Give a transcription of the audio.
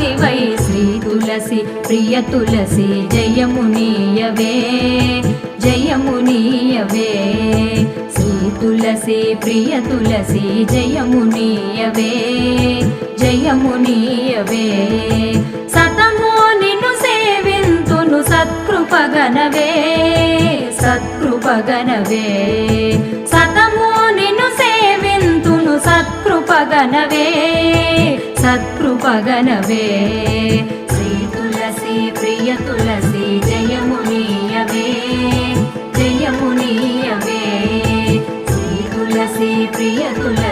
వాసివై శ్రీ తులసి ప్రియ తులసి జయమునీయవే జయమునీయవే శ్రీ తులసి ప్రియ తులసి జయమునీయవే జయమునీయవే సతము నిన్ను సేవింతును సత్కృపగనవే సత్కృపగనవే సతము నిన్ను సేవింతును సత్కృపగనవే సత్కృపగనవే శ్రీ తులసి ప్రియ తులసి జయమునీయవే జయమునీయవే శ్రీ తులసి ప్రియ తులసి